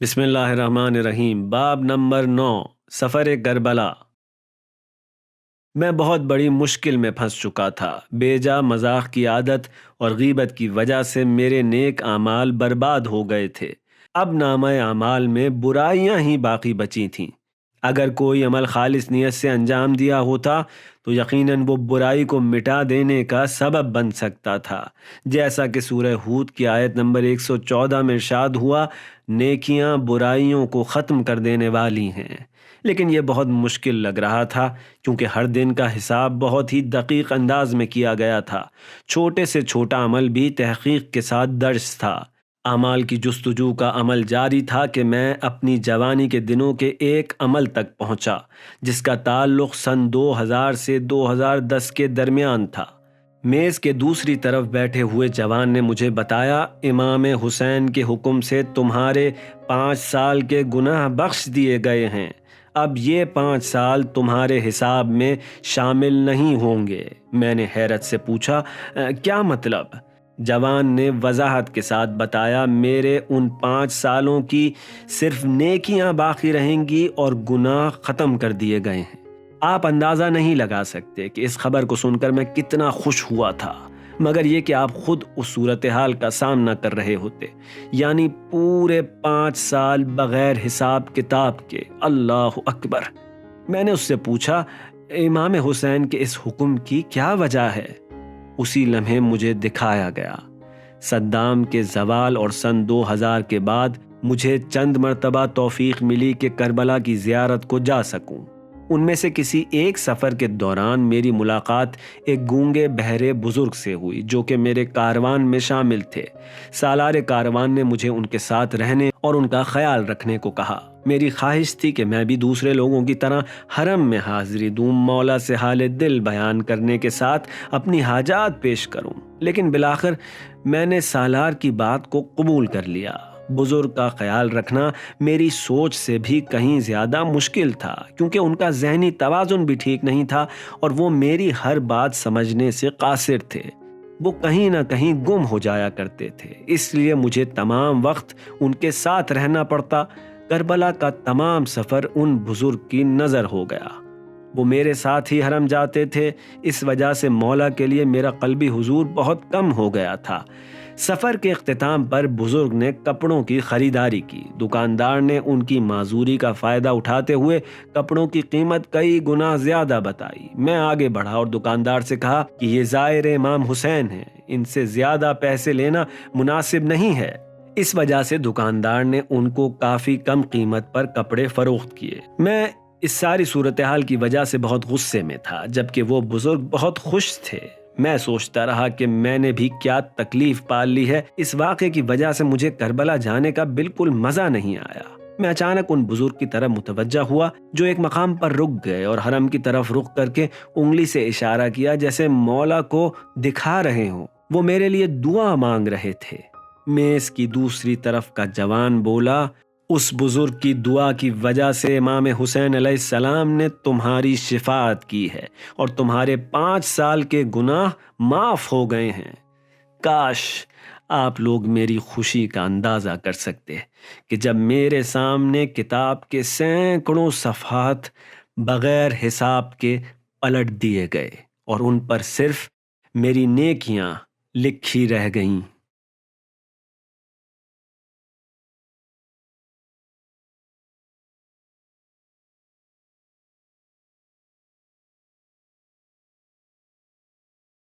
بسم اللہ الرحمن الرحیم۔ باب نمبر 9، سفر کربلا۔ میں بہت بڑی مشکل میں پھنس چکا تھا۔ بے جا مذاق کی عادت اور غیبت کی وجہ سے میرے نیک اعمال برباد ہو گئے تھے۔ اب نامہ اعمال میں برائیاں ہی باقی بچی تھیں۔ اگر کوئی عمل خالص نیت سے انجام دیا ہوتا تو یقیناً وہ برائی کو مٹا دینے کا سبب بن سکتا تھا، جیسا کہ سورہ ہود کی آیت نمبر 114 میں ارشاد ہوا، نیکیاں برائیوں کو ختم کر دینے والی ہیں۔ لیکن یہ بہت مشکل لگ رہا تھا کیونکہ ہر دن کا حساب بہت ہی دقیق انداز میں کیا گیا تھا۔ چھوٹے سے چھوٹا عمل بھی تحقیق کے ساتھ درج تھا۔ اعمال کی جستجو کا عمل جاری تھا کہ میں اپنی جوانی کے دنوں کے ایک عمل تک پہنچا جس کا تعلق سن 2000 سے 2010 کے درمیان تھا۔ میز کے دوسری طرف بیٹھے ہوئے جوان نے مجھے بتایا، امام حسین کے حکم سے تمہارے 5 سال کے گناہ بخش دیے گئے ہیں، اب یہ 5 سال تمہارے حساب میں شامل نہیں ہوں گے۔ میں نے حیرت سے پوچھا، کیا مطلب؟ جوان نے وضاحت کے ساتھ بتایا، میرے ان 5 سالوں کی صرف نیکیاں باقی رہیں گی اور گناہ ختم کر دیے گئے ہیں۔ آپ اندازہ نہیں لگا سکتے کہ اس خبر کو سن کر میں کتنا خوش ہوا تھا، مگر یہ کہ آپ خود اس صورتحال کا سامنا کر رہے ہوتے، یعنی پورے 5 سال بغیر حساب کتاب کے۔ اللہ اکبر! میں نے اس سے پوچھا، امام حسین کے اس حکم کی کیا وجہ ہے؟ اسی لمحے مجھے دکھایا گیا۔ صدام کے زوال اور سن 2000 کے بعد مجھے چند مرتبہ توفیق ملی کہ کربلا کی زیارت کو جا سکوں۔ ان میں سے کسی ایک سفر کے دوران میری ملاقات ایک گونگے بہرے بزرگ سے ہوئی جو کہ میرے کاروان میں شامل تھے۔ سالار کاروان نے مجھے ان کے ساتھ رہنے اور ان کا خیال رکھنے کو کہا۔ میری خواہش تھی کہ میں بھی دوسرے لوگوں کی طرح حرم میں حاضری دوں، مولا سے حال دل بیان کرنے کے ساتھ اپنی حاجات پیش کروں، لیکن بالآخر میں نے سالار کی بات کو قبول کر لیا۔ بزرگ کا خیال رکھنا میری سوچ سے بھی کہیں زیادہ مشکل تھا کیونکہ ان کا ذہنی توازن بھی ٹھیک نہیں تھا اور وہ میری ہر بات سمجھنے سے قاصر تھے۔ وہ کہیں نہ کہیں گم ہو جایا کرتے تھے، اس لیے مجھے تمام وقت ان کے ساتھ رہنا پڑتا۔ کربلا کا تمام سفر ان بزرگ کی نظر ہو گیا۔ وہ میرے ساتھ ہی حرم جاتے تھے، اس وجہ سے مولا کے لیے میرا قلبی حضور بہت کم ہو گیا تھا۔ سفر کے اختتام پر بزرگ نے کپڑوں کی خریداری کی۔ دکاندار نے ان کی معذوری کا فائدہ اٹھاتے ہوئے کپڑوں کی قیمت کئی گنا زیادہ بتائی۔ میں آگے بڑھا اور دکاندار سے کہا کہ یہ زائر امام حسین ہیں، ان سے زیادہ پیسے لینا مناسب نہیں ہے۔ اس وجہ سے دکاندار نے ان کو کافی کم قیمت پر کپڑے فروخت کیے۔ میں اس ساری صورتحال کی وجہ سے بہت غصے میں تھا، جبکہ وہ بزرگ بہت خوش تھے۔ میں سوچتا رہا کہ میں نے بھی کیا تکلیف پال لی ہے۔ اس واقعے کی وجہ سے مجھے کربلا جانے کا بالکل مزہ نہیں آیا۔ میں اچانک ان بزرگ کی طرف متوجہ ہوا جو ایک مقام پر رک گئے اور حرم کی طرف رخ کر کے انگلی سے اشارہ کیا جیسے مولا کو دکھا رہے ہوں۔ وہ میرے لیے دعا مانگ رہے تھے۔ میز کی دوسری طرف کا جوان بولا، اس بزرگ کی دعا کی وجہ سے امام حسین علیہ السلام نے تمہاری شفاعت کی ہے اور تمہارے 5 سال کے گناہ معاف ہو گئے ہیں۔ کاش آپ لوگ میری خوشی کا اندازہ کر سکتے کہ جب میرے سامنے کتاب کے سینکڑوں صفحات بغیر حساب کے پلٹ دیے گئے اور ان پر صرف میری نیکیاں لکھی رہ گئیں۔